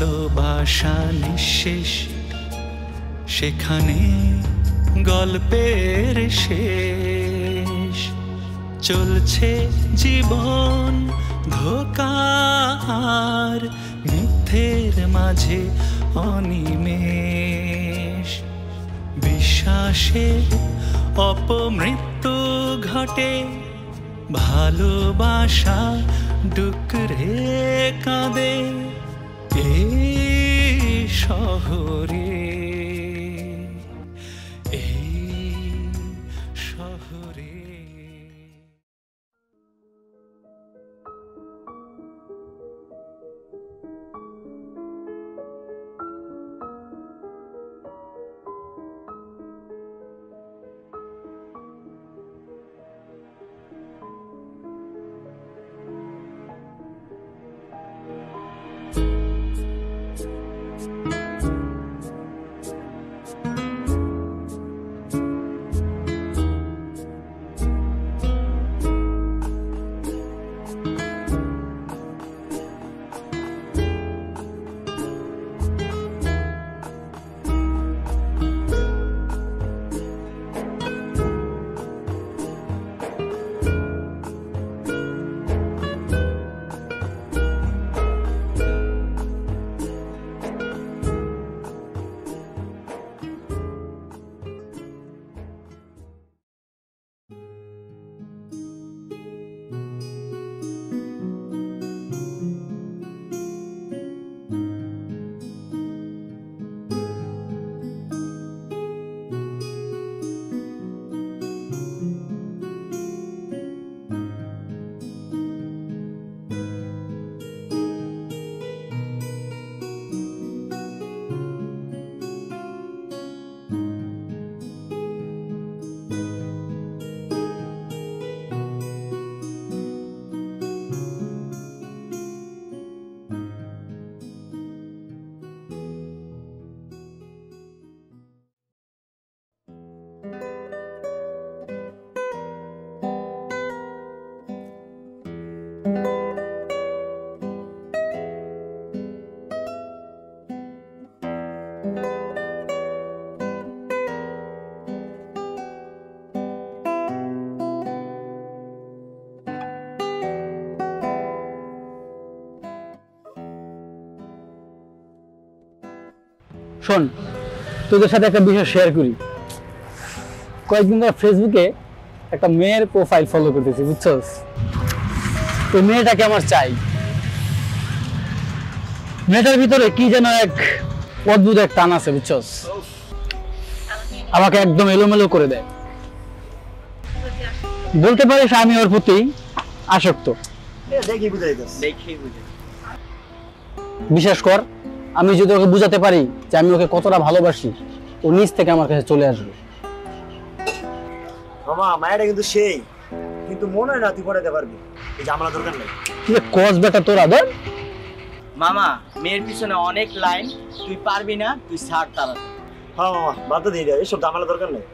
ভালোবাসা নিঃশেষ, সেখানে গল্পের শেষ। চলছে জীবন ধোকার মিথ্যের মাঝে অনিমেষ। বিশ্বাসে অপমৃত্যু ঘটে, ভালোবাসা ডুকরে কাঁদে এই শহরে, এই শহরে। শোন, তোদের সাথে একটা বিষয় শেয়ার করি। কয়েকদিন ধরে ফেসবুকে একটা মেয়ের প্রোফাইল ফলো করতেছি, বুঝছস? তো মেয়েটাকে আমার চাই। মেয়েটার ভিতরে কি যেন এক অদ্ভুত এক টান আছে, বুঝছস? আমাকে একদম এলোমেলো করে দেয়। বলতে পারিস আমি ওর প্রতি আসক্ত। বিশ্বাস কর, আমি যদি ওকে বুঝাতে পারি যে আমি ওকে কতটা ভালোবাসি, ও নিজ থেকে আমার কাছে চলে আসবে। মামা, মায়েরা কিন্তু সেই, কিন্তু মনে হয় না তুই পড়াতে পারবি। এই ঝামেলা দরকার নেই। কস বেটা তোরা ধর। মামা, মেয়ের পিছনে অনেক লাইন, তুই পারবি না, তুই ছাড় তাড়াতাড়ি। হ্যাঁ মামা, বাদ দিয়ে দে, এসব ঝামেলা দরকার নেই।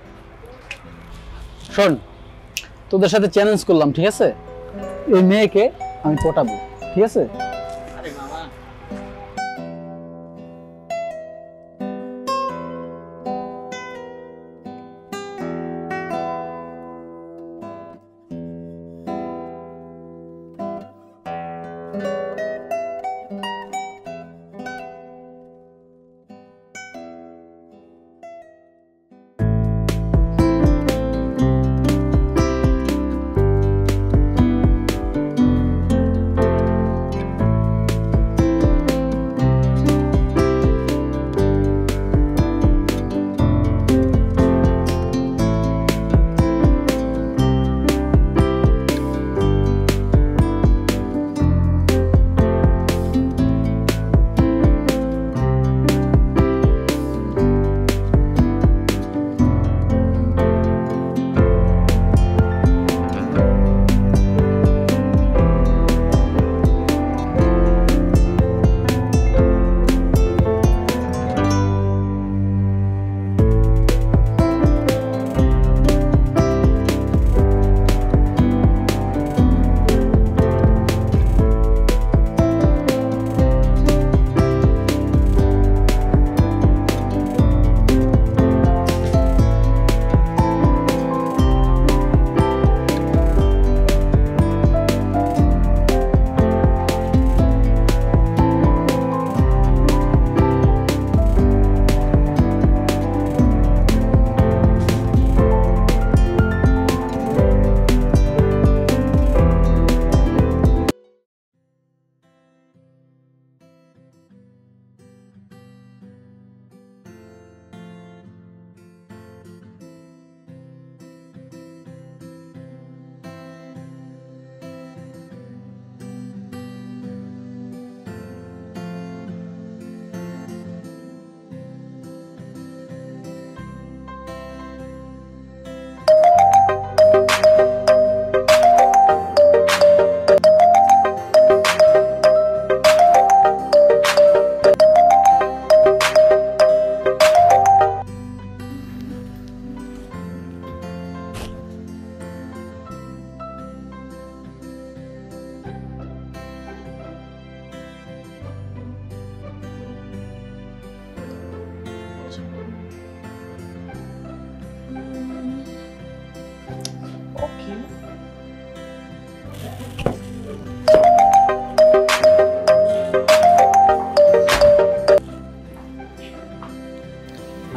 শোন, তোদের সাথে চ্যালেঞ্জ করলাম, ঠিক আছে? এই মেয়েকে আমি পটাবো, ঠিক আছে? আরে মামা,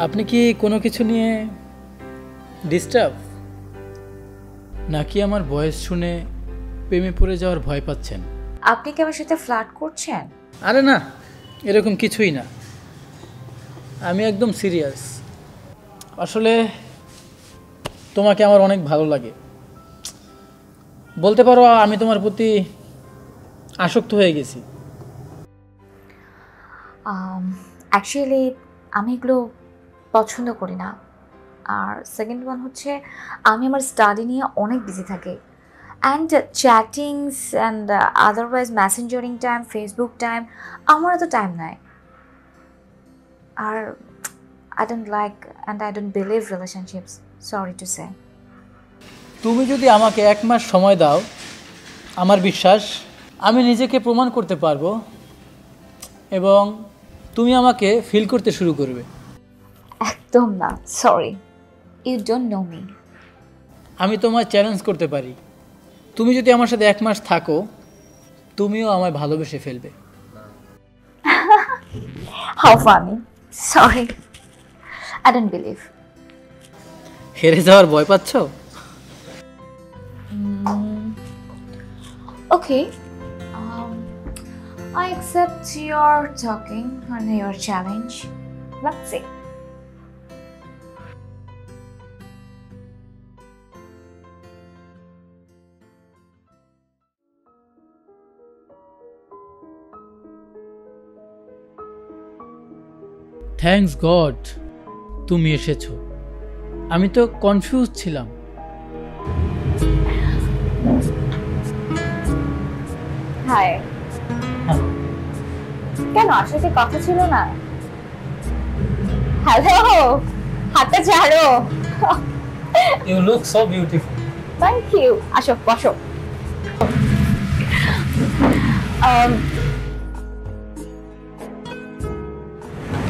আপনি কি কোনো কিছু নিয়ে ডিস্টার্ব, নাকি আমার ভয়েস শুনে প্রেমে পড়ে যাওয়ার ভয় পাচ্ছেন? আপনি কি আমার সাথে ফ্লার্ট করছেন? আরে না, এরকম কিছুই না, আমি একদম সিরিয়াস। আসলে তোমাকে আমার অনেক ভালো লাগে, বলতে পারো আমি তোমার প্রতি আসক্ত হয়ে গেছি। অ্যাকচুয়ালি আমি এগুলো পছন্দ করি না। আর সেকেন্ড ওয়ান হচ্ছে আমি আমার স্টাডি নিয়ে অনেক বিজি থাকি, and chattings and otherwise messengering time, Facebook time, আমার এত টাইম নাই। আর I don't like and I don't believe relationships, sorry to say. তুমি যদি আমাকে 1 মাস সময় দাও, আমার বিশ্বাস আমি নিজেকে প্রমাণ করতে পারবো এবং তুমি আমাকে ফিল করতে শুরু করবে। একদম না, sorry, you don't know me. আমি তোমায় চ্যালেঞ্জ করতে পারি, তুমি যদি আমার সাথে 1 মাস থাকো, তুমিও আমায় ভালোবেসে ফেলবে। How funny, sorry, I don't believe. হেরে যাওয়ার ভয় পাচ্ছ? Okay, I accept your talking and your challenge. Let's see. Thanks god তুমি এসেছো, আমি তো কনফিউজ ছিলাম। হাই। কেন, আসলে কি কথা ছিল না? হ্যালো, হাতটা ছাড়ো। You look so beautiful. Thank you. আসো, বসো।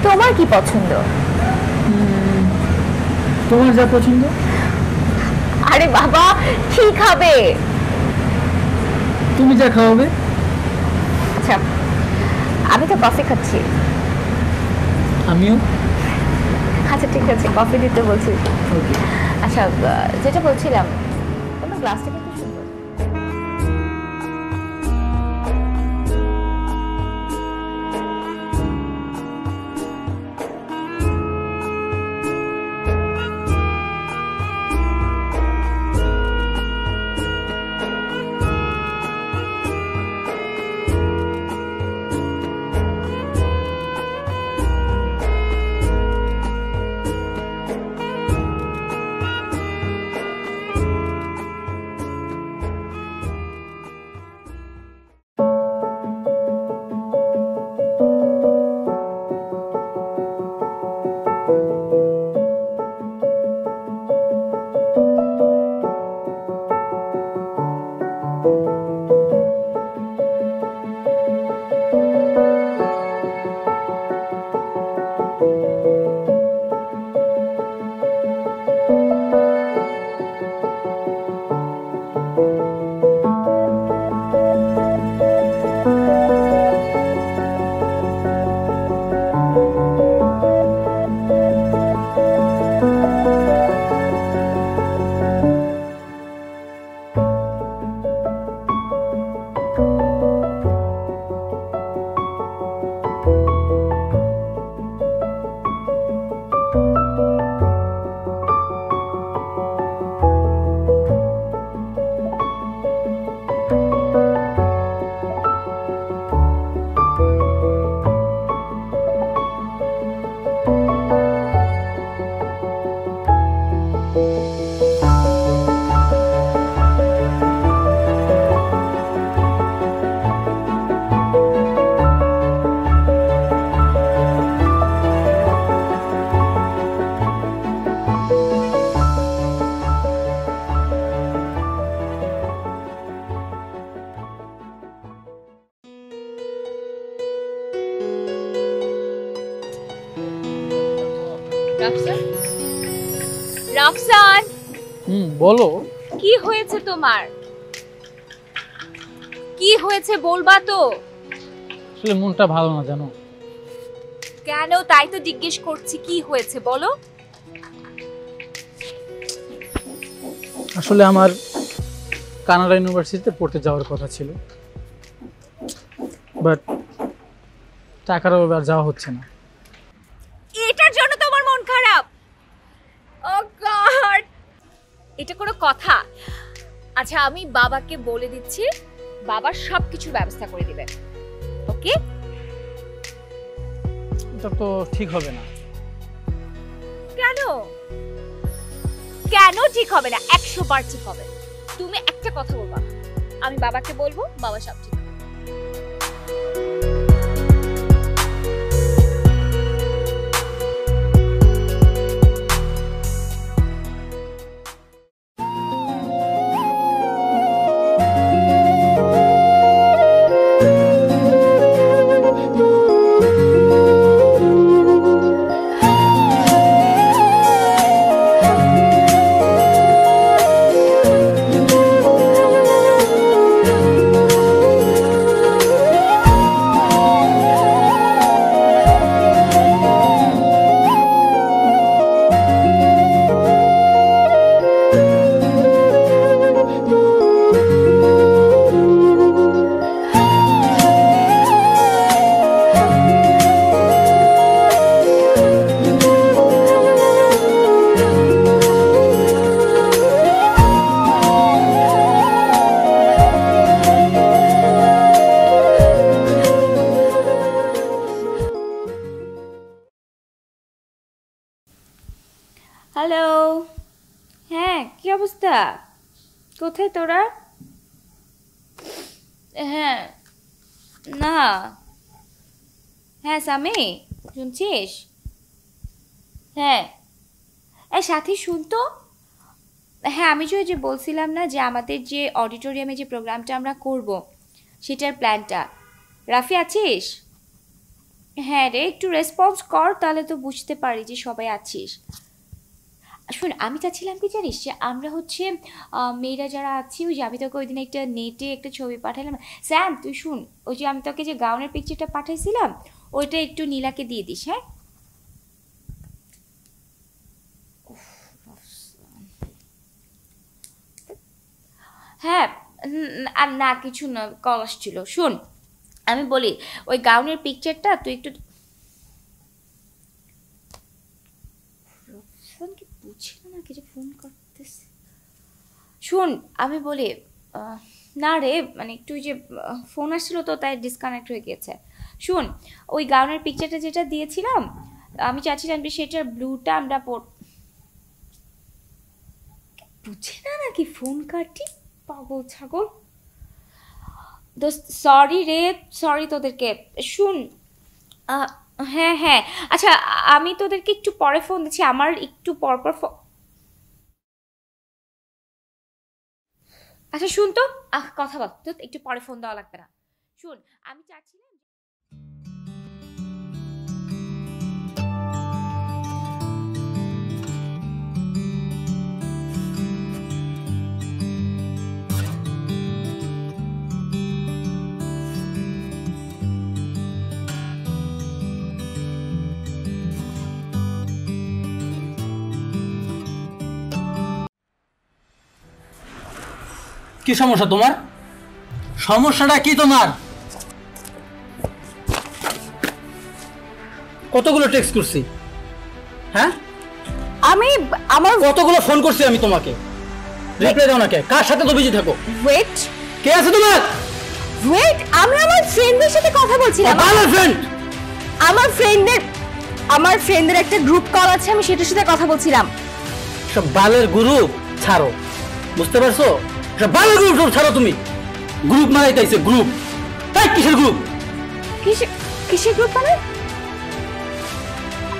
তোমার কি পছন্দ? তোমার যা পছন্দ। আরে বাবা, কি খাবে? তুমি যা খাওয়াবে। আচ্ছা, আমি তো কফি খাচ্ছি। আমিও। আচ্ছা ঠিক আছে, কফি দিতে বলছি। আচ্ছা, যেটা বলছিলাম, তোমার গ্লাসটা কিন্তু সুন্দর। রাফসান, বলো কি হয়েছে তোমার? কি হয়েছে বলবা তো? আসলে মনটা ভালো না জানো। কেন? তাই তো জিজ্ঞেস করছি, কি হয়েছে বলো। আসলে আমার কানাডা ইউনিভার্সিটিতে পড়তে যাওয়ার কথা ছিল, বাট টাকার অভাবে আর যাওয়া হচ্ছে না। এটার জন্য তোমার মন খারাপ? ও গড, এটা কোনো কথা? আচ্ছা আমি বাবাকে বলে দিচ্ছি, বাবা সবকিছুর ব্যবস্থা করে দিবে। ওকে? এটা তো ঠিক হবে না। কেন? কেন ঠিক হবে না? 100 বার ঠিক হবে। তুমি একটা কথা বলবা, আমি বাবাকে বলবো, বাবা সব ঠিক। হ্যালো, হ্যাঁ কি অবস্থা? কোথায় তোরা? হ্যাঁ না, হ্যাঁ সামি শুনছিস? হ্যাঁ সাথী শুনতো। হ্যাঁ আমি যে বলছিলাম না যে আমাদের যে অডিটোরিয়ামে যে প্রোগ্রামটা আমরা করব সেটার প্ল্যানটা, রাফি আছিস? হ্যাঁ রে, একটু রেসপন্স কর, তাহলে তো বুঝতে পারি যে সবাই আছিস। শোন, আমি চাচ্ছিলাম কি জানিস, যে আমরা হচ্ছে মেয়েরা যারা আছি, ওই যে আমি তোকে ওই দিন একটা নেটে একটা ছবি পাঠালাম। স্যাম তুই শুন, ওই যে আমি তোকে যে গাউনের পিকচারটা পাঠাইছিলাম ওইটা একটু নীলাকে দিয়ে দিস। হ্যাঁ হ্যাঁ না কিছু না, কল আসছিল। শুন আমি বলি, ওই গাউনের পিকচারটা তুই একটু বুঝছিল না কি যে ফোন করতেছে। শুন আমি বলি, না রে মানে একটু যে ফোন আসছিল তো তাই ডিসকানেক্ট হয়ে গেছে। শুন ওই গাউনের পিকচারটা যেটা দিয়েছিলাম, আমি চাচ্ছিলাম যে সেটার ব্লুটা আমরা বুঝে না নাকি ফোন কাটি, পাগল ছাগল। দোস্ত সরি রে, সরি তোদেরকে। শুন হ্যাঁ হ্যাঁ আচ্ছা আমি তোদেরকে একটু পরে ফোন দিচ্ছি, আমার একটু পরপর আচ্ছা শুন তো, কথা বল তো, একটু পরে ফোন দেওয়া লাগবে না। শুন আমি চাচ্ছিলাম কি সমস্যা তোমার? সমস্যাটা কি তোমার? কতগুলো টেক্সট করছি, হ্যাঁ আমার কতগুলো ফোন করছি আমি তোমাকে, রিপ্লাই দাও না কে? কার সাথে তো বিজি থাকো? ওয়েট কে আছে তোমার? ওয়েট আমি আমার ফ্রেন্ডদের সাথে কথা বলছিলাম। আমার ফ্রেন্ড? আমার ফ্রেন্ডদের একটা গ্রুপ কল আছে, আমি সেটার সাথে কথা বলছিলাম। সব বালের গ্রুপ ছাড়ো, বুঝতে পারছো? সব বালের গ্রুপ ছাড়ো তুমি। গ্রুপ মারাইতেছে গ্রুপ। তাই কিসের গ্রুপ? কিসের গ্রুপ মানে?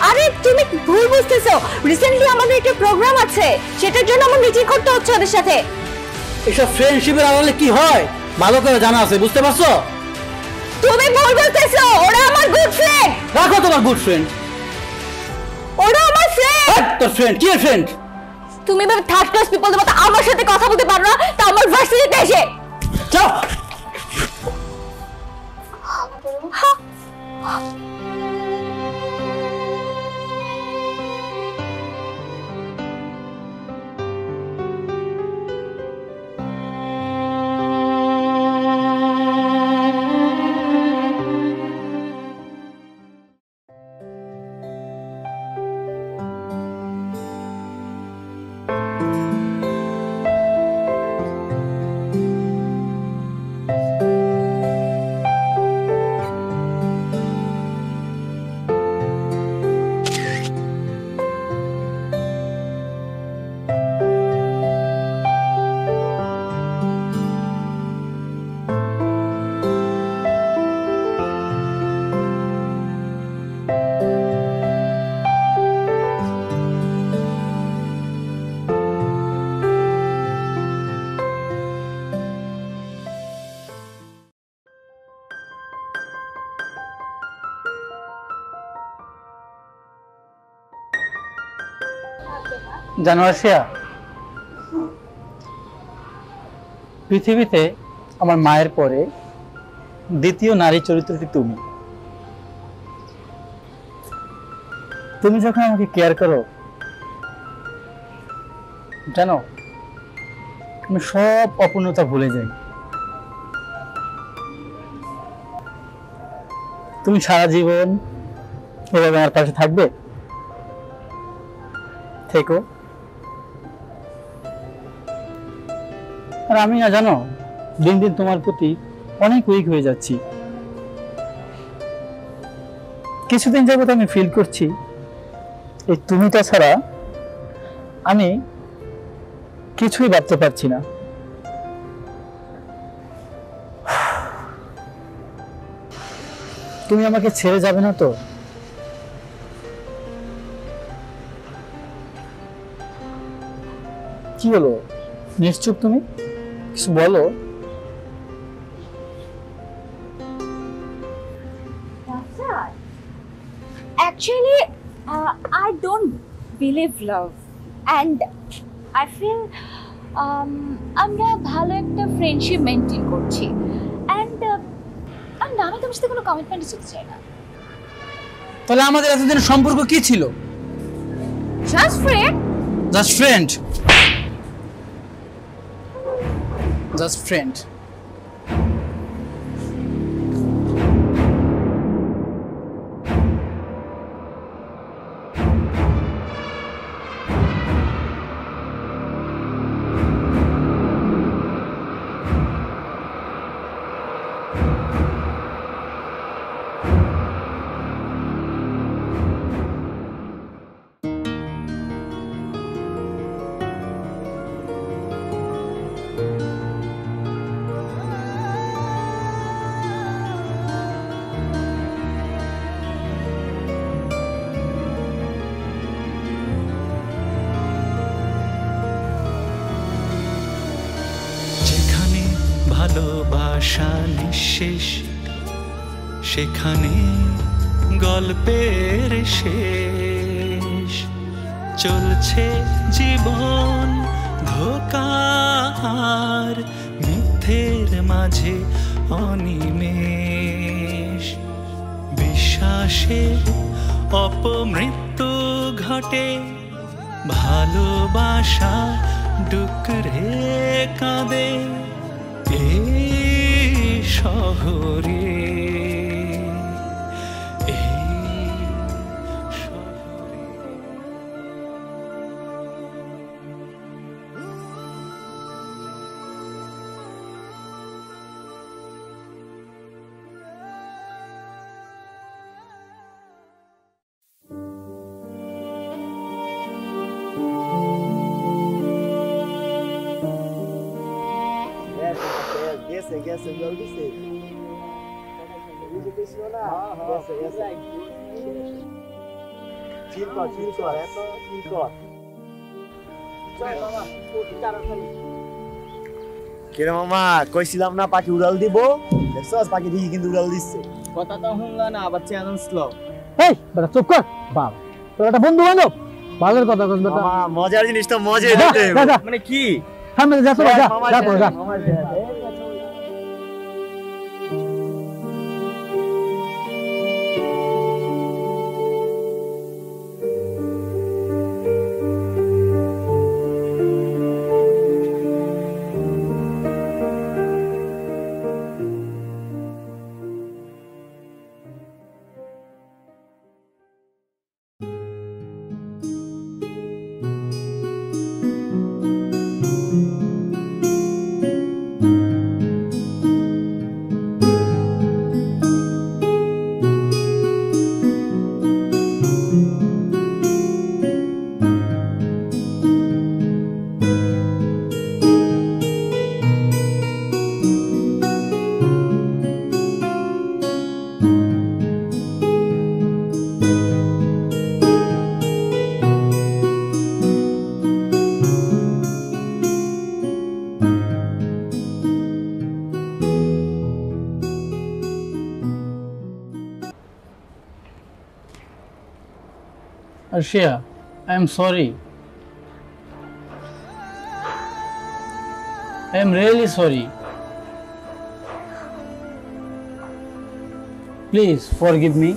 আরে তুমি ভুল বুঝতেছো, রিসেন্টলি আমাদের একটা প্রোগ্রাম আছে, সেটার জন্য আমার মিটিং করতে হচ্ছে ওদের সাথে। এসব ফ্রেন্ডশিপের আড়ালে কি হয় ভালো করে জানা আছে, বুঝতে পারছো? তুমি ভুল বলতেছো, ওরা আমার গুড ফ্রেন্ড। রাখো তোমার গুড ফ্রেন্ড, ওরা আমার ফ্রেন্ড। তোর ফ্রেন্ড কি ফ্রেন্ড? তুমি ভাবে থার্ড ক্লাস পিপলদের মতো আমার সাথে কথা বলতে পারো না, তা আমার ভার্সিটিতে এসে। যাও জানো আরশিয়া, পৃথিবীতে আমার মায়ের পরে দ্বিতীয় নারী চরিত্রটি তুমি। তুমি যখন আমাকে কেয়ার করো, জানো আমি সব অপূর্ণতা ভুলে যাই। তুমি সারা জীবন এভাবে আমার পাশে থাকবে? থেকো। আর আমি না জানো, দিন দিন তোমার প্রতি অনেক উইক হয়ে যাচ্ছি। কিছুদিন যাবত আমি ফিল করছি এই তুমিটা ছাড়া আমি কিছুই ভাবতে পারছি না। তুমি আমাকে ছেড়ে যাবে না তো? কি হলো, নিশ্চুপ তুমি? কিছু বলো। Actually, I don't believe love, and I feel আমরা ভালো একটা ফ্রেন্ডশিপ মেনটেন করছি, and আমি তোমার সাথে কোনো কমিটমেন্টে যেতে চাই না। তাহলে আমাদের এতদিন সম্পর্ক কি ছিল? Just friend. Just friend. Just friend. ভালোবাসা নিঃশেষ, সেখানে গল্পের শেষ। চলছে জীবন ধোকার মিথ্যের মাঝে অনিমেষ। বিশ্বাসের অপমৃত্যু ঘটে, ভালোবাসা ডুকরে কাঁদে এই শহরে। Gese, joldi se. Vídeo funciona. Gese. Chill kor, eto chill kor. কিরে মামা, কইছিলাম না পাখি উড়াল দিব? দেখছস পাখি দেখি কিন্তু উড়াল দিচ্ছে। কথা তো শুনলা না, আবার চ্যানেল স্লো। এই বেটা চুপ কর বাপ, তোর একটা বন্ধু বান্ধব ভালোর কথা কস বেটা। মামা মজার জিনিস তো মজাই দিতে হবে। মানে কি? সামনে যা তো যা তো যা। Arshia, I am sorry. I am really sorry. Please forgive me.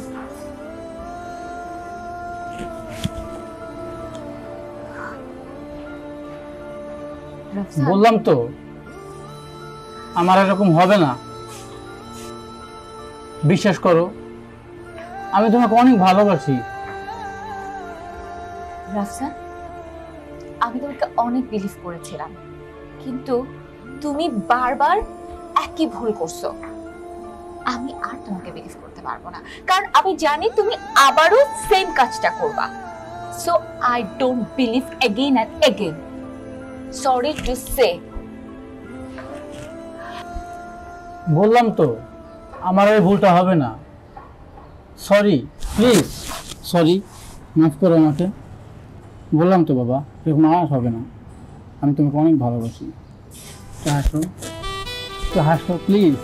Rafsan, বললাম তো আমার এরকম হবে না। বিশ্বাস করো, আমি তোমাকে অনেক ভালোবাসি। রাফসান, আমি তোমাকে অনেক বিলিভ করেছিলাম, কিন্তু তুমি বারবার একই ভুল করছো। আমি আর তোমাকে বিলিভ করতে পারবো না, কারণ আমি জানি তুমি আবারও সেম কাজটা করবা। So I don't believe again and again. Sorry to সে। বললাম তো আমার এই ভুলটা হবে না। সরি, প্লিজ সরি, মাফ করো আমাকে। বললাম তো বাবা, এরকম আর হবে না। আমি তোমাকে অনেক ভালোবাসি। হাসো, হাসো প্লিজ।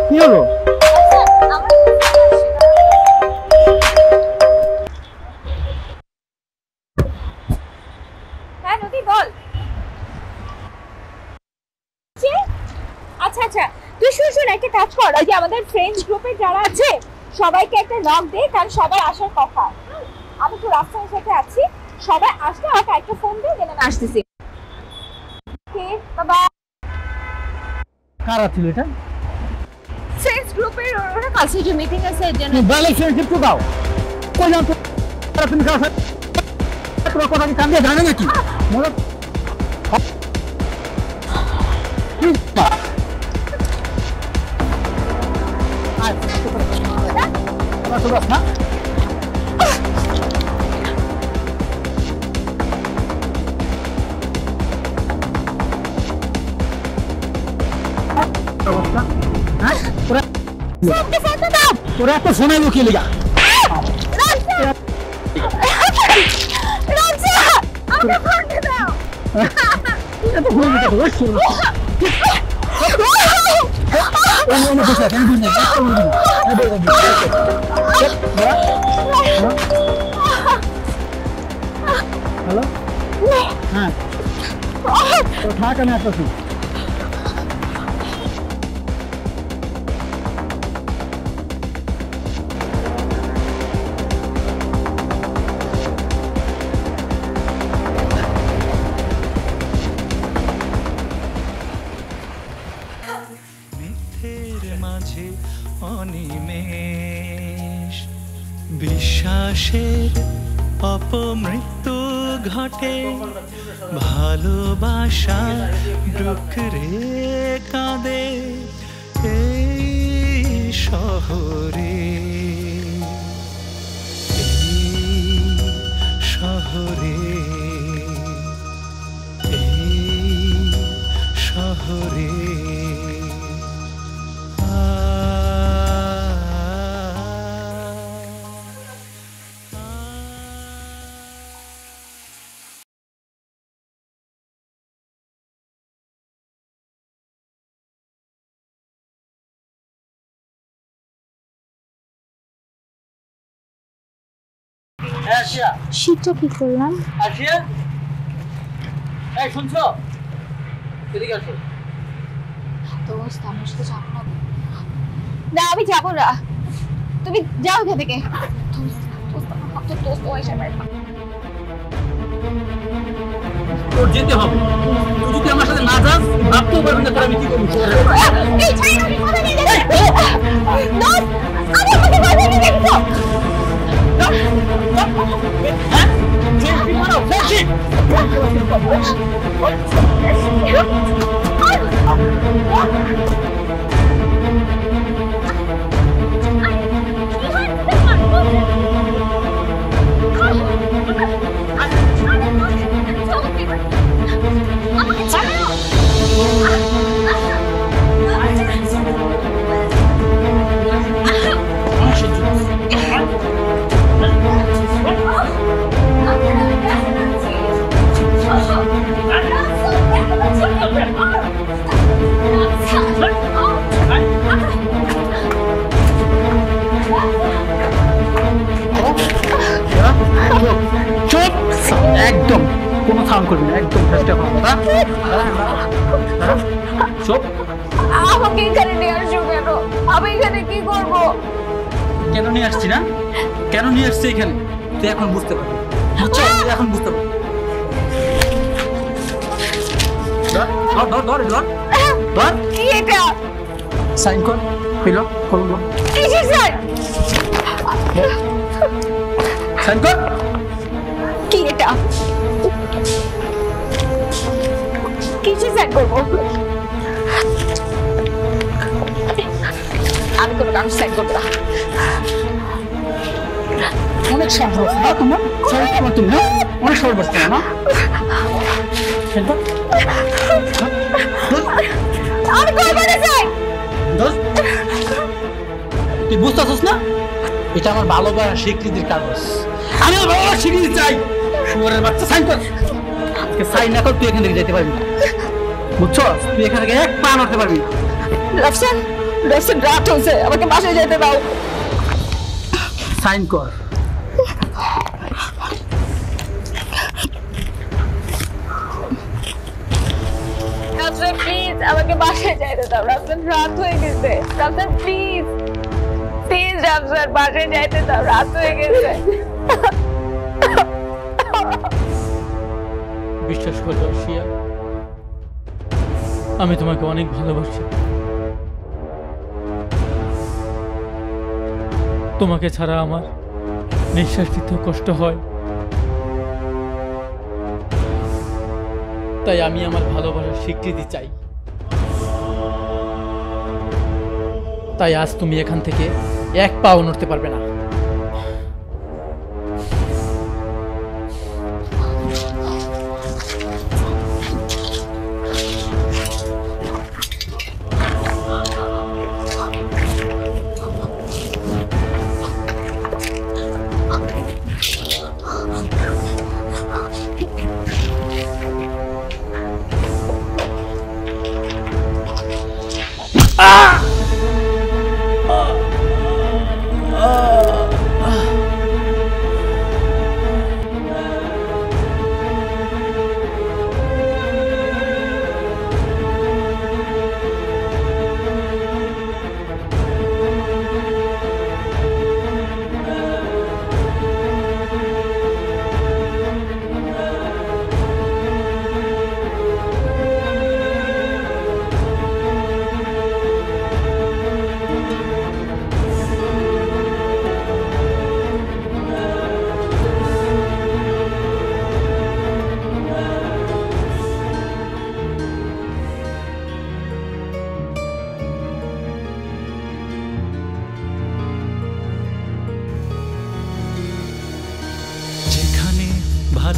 কি হলো? হ্যাঁ নদী বল। আচ্ছা আচ্ছা, তুই শুন একটা কাজ কর, ওই যে আমাদের ফ্রেন্ডস গ্রুপে যারা আছে সবাইকে একটা নক দে, কারণ সবাই আসার কথা। আমি তো রাস্তার সাথে আছি, সবাই আসলে আমাকে একটা ফোন দিয়ে দেন, আমি আসতেছি। ওকে বাবা। কারা ছিল এটা? ফ্রেন্ডস গ্রুপের ওরা কাছে যে মিটিং আছে এর জন্য। ব্যালেন্স ফ্রেন্ডশিপ তো দাও। কই জানো তুমি কার সাথে তোমার কথা কি কান দিয়ে জানে নাকি? মনে না তোরা এত শোনাইব কি লিগা? হ্যালো, হ্যাঁ তো থাক, আমি আসতেছি। মাঝে অনিমেষ বিশ্বাসের অপমৃত্যু ঘটে ভালোবাসা ডুকরে কাঁদে এই শহরে শহরে এই শহরে শীতটা কি করলাম? আসিয়া, এই শুনছো? এদিকে আসো। দোস্ত আমার সাথে যাবো না? না আমি যাবো না, তুমি যাও এখান থেকে। তোর যেতে হবে। তুই যদি আমার সাথে না যাস, ভাবতেও পারবি না আমি কি করবো। এই ছাড়ো, আমি কোথায় নিয়ে যাচ্ছি? দোস্ত, আমি আমাকে কোথায় নিয়ে যাচ্ছ? একদম কোনো সাউন্ড করবি না, একদম চুপ। আমাকে এখানে নিয়ে আসছো কেন? আমি এখানে কি করব? কেন নিয়ে আসছি না? কেন নিয়ে আসছি এখানে তুই এখন বুঝতে পারবি। বুঝছো? তুই এখন বুঝতে পারবি। ধর কি এটা? সাইন কর। হইল করুন কিসের স্যার? সাইন কর। কি এটা? কিসের স্যার করবো? আমি কোনো কাগজ সাইন করবো না। অনেক সাহস না তোমার? সাইন করো তুমি না? অনেক সাহস বসতে না? সাইন কর। আমি করবো না স্যার। তুই বুঝতেছিস না? এটা আমার ভালোবাসা স্বীকৃতির কাগজ। আমি আমার ভালোবাসা স্বীকৃতি চাই। শুয়োরের বাচ্চা সাইন কর। আজকে সাইন না কর তুই এখান থেকে যেতে পারবি না। বুঝছো? তুই এখান থেকে এক পা নড়তে পারবি না। রাফসান, রাফসান রাত হয়েছে, আমাকে বাসায় যেতে দাও। সাইন কর। রাফসান প্লিজ আমাকে বাসায় যেতে দাও। রাফসান রাত হয়ে গেছে। রাফসান প্লিজ, প্লিজ রাফসান বাসায় যেতে দাও, রাত হয়ে গেছে। বিশ্বাস করো শিয়া, আমি তোমাকে অনেক ভালোবাসি। তোমাকে ছাড়া আমার নিঃশ্বাস নিতে কষ্ট হয়, তাই আমি আমার ভালোবাসার স্বীকৃতি চাই। তাই আজ তুমি এখান থেকে এক পাও নড়তে পারবে না।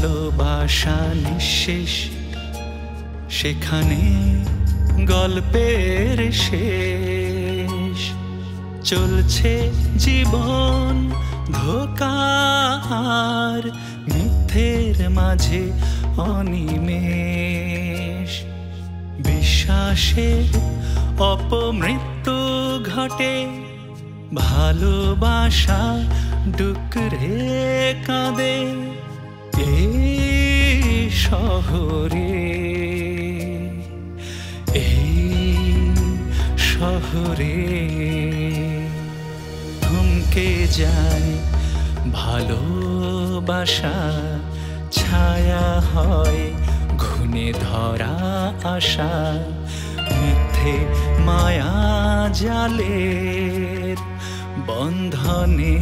ভালোবাসা নিঃশেষ, সেখানে গল্পের শেষ। চলছে জীবন ধোকার মিথ্যের মাঝে অনিমেষ। বিশ্বাসের অপমৃত্যু ঘটে, ভালোবাসা ডুকরে কাঁদে এই শহরে, এই শহরে। থমকে যায় ভালোবাসা, ছায়া হয় ঘুনে ধরা আশা। মিথ্যে মায়া জালের বন্ধনে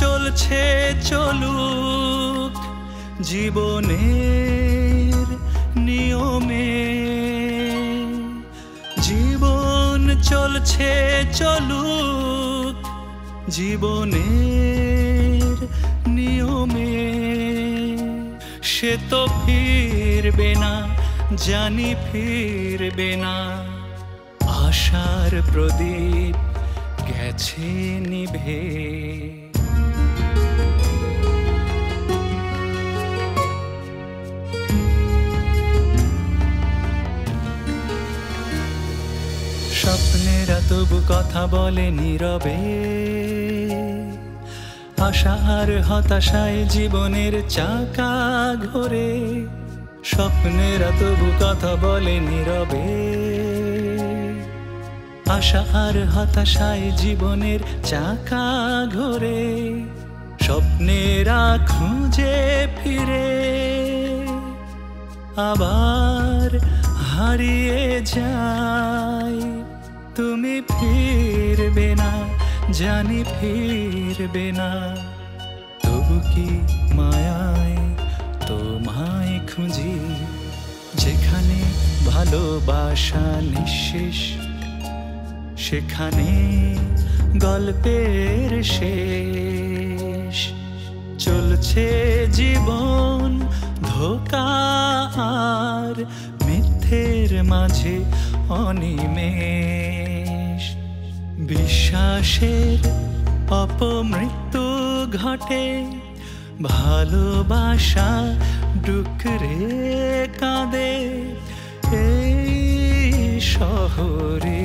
চলছে চলুক জীবনের নিয়মে, জীবন চলছে চলুক জীবনের নিয়মে। সে তো ফিরবে না, জানি ফিরবে না। আশার প্রদীপ গেছে নিভে। স্বপ্নেরা তবু কথা বলে নীরবে, আশা আর হতাশায় জীবনের চাকা ঘোরে। স্বপ্নেরা তবু কথা বলে নীরবে, আশা আর হতাশায় জীবনের চাকা ঘোরে। স্বপ্নেরা খুঁজে ফিরে আবার হারিয়ে যায়। তুমি ফিরবে না, জানি ফিরবে না। তবু কি মায়ায় তোমায় খুঁজি, যেখানে ভালোবাসা নিঃশেষ, সেখানে গল্পের শেষ। চলছে জীবন ধোকার মিথ্যের মাঝে অনিমেষ। বিশ্বাসের অপমৃত্যু ঘটে, ভালোবাসা ডুকরে কাঁদে এই শহরে।